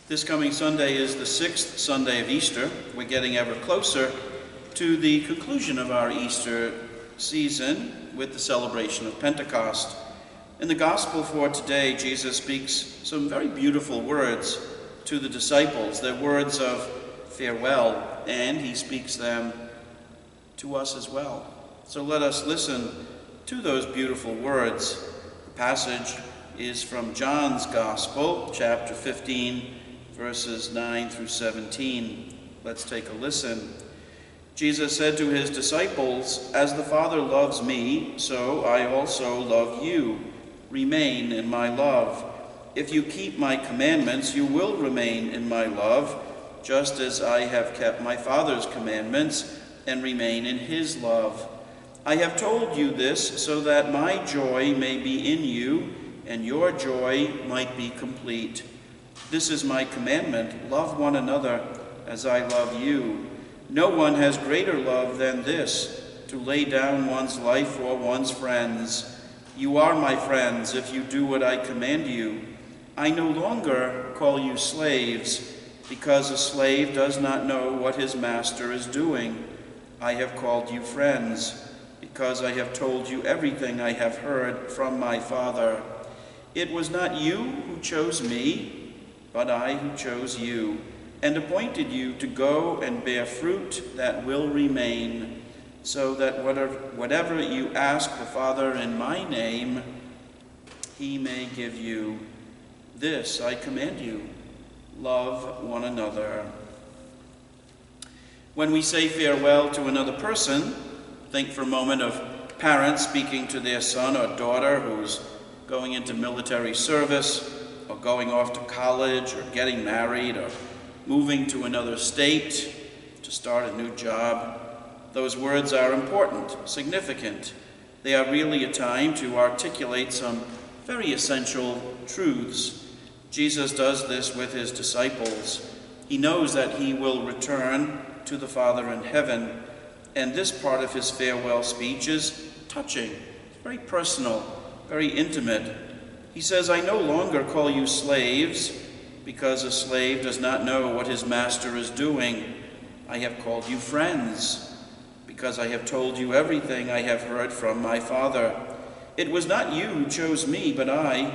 This coming Sunday is the 6th Sunday of Easter. We're getting ever closer to the conclusion of our Easter season with the celebration of Pentecost. In the Gospel for today, Jesus speaks some very beautiful words to the disciples. They're words of farewell, and he speaks them to us as well. So let us listen to those beautiful words. The passage is from John's Gospel, chapter 15, verses 9 through 17. Let's take a listen. Jesus said to his disciples, "As the Father loves me, so I also love you. Remain in my love. If you keep my commandments, you will remain in my love, just as I have kept my Father's commandments and remain in his love. I have told you this so that my joy may be in you and your joy might be complete. This is my commandment, love one another as I love you. No one has greater love than this, to lay down one's life for one's friends. You are my friends if you do what I command you. I no longer call you slaves, because a slave does not know what his master is doing. I have called you friends, because I have told you everything I have heard from my Father. It was not you who chose me, but I who chose you, and appointed you to go and bear fruit that will remain, so that whatever you ask the Father in my name, he may give you. This I command you, love one another." When we say farewell to another person, think for a moment of parents speaking to their son or daughter who's going into military service, or going off to college, or getting married, or moving to another state to start a new job. Those words are important, significant. They are really a time to articulate some very essential truths. Jesus does this with his disciples. He knows that he will return to the Father in heaven, and this part of his farewell speech is touching, very personal, very intimate. He says, "I no longer call you slaves, because a slave does not know what his master is doing. I have called you friends, because I have told you everything I have heard from my Father. It was not you who chose me, but I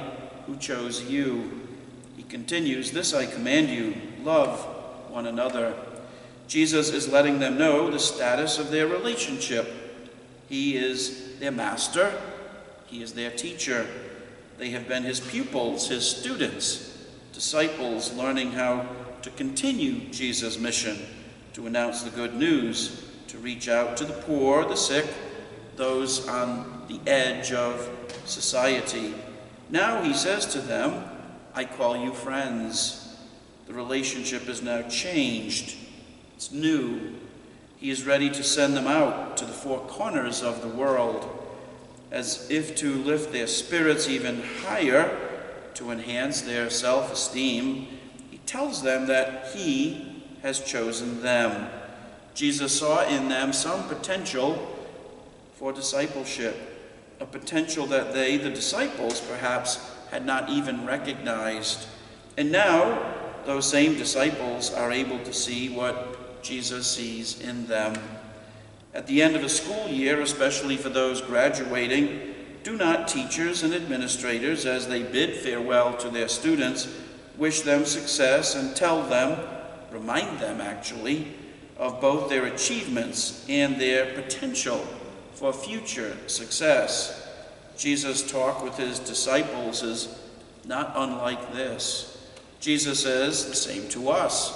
who chose you." He continues, "This I command you, love one another." Jesus is letting them know the status of their relationship. He is their master. He is their teacher. They have been his pupils, his students, disciples learning how to continue Jesus' mission, to announce the good news, to reach out to the poor, the sick, those on the edge of society. Now he says to them, "I call you friends." The relationship is now changed. It's new. He is ready to send them out to the four corners of the world, as if to lift their spirits even higher, to enhance their self-esteem. He tells them that he has chosen them. Jesus saw in them some potential for discipleship, a potential that they, the disciples, perhaps had not even recognized. And now, those same disciples are able to see what Jesus sees in them. At the end of a school year, especially for those graduating, do not teachers and administrators, as they bid farewell to their students, wish them success and tell them, remind them actually, of both their achievements and their potential for future success. Jesus' talk with his disciples is not unlike this. Jesus says the same to us.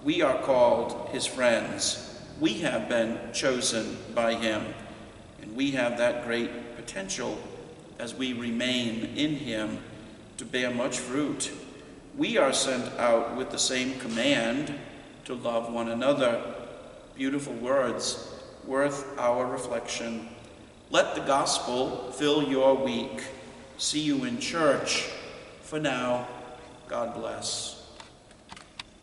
We are called his friends. We have been chosen by him, and we have that great potential as we remain in him to bear much fruit. We are sent out with the same command to love one another. Beautiful words, worth our reflection. Let the gospel fill your week. See you in church. For now, God bless.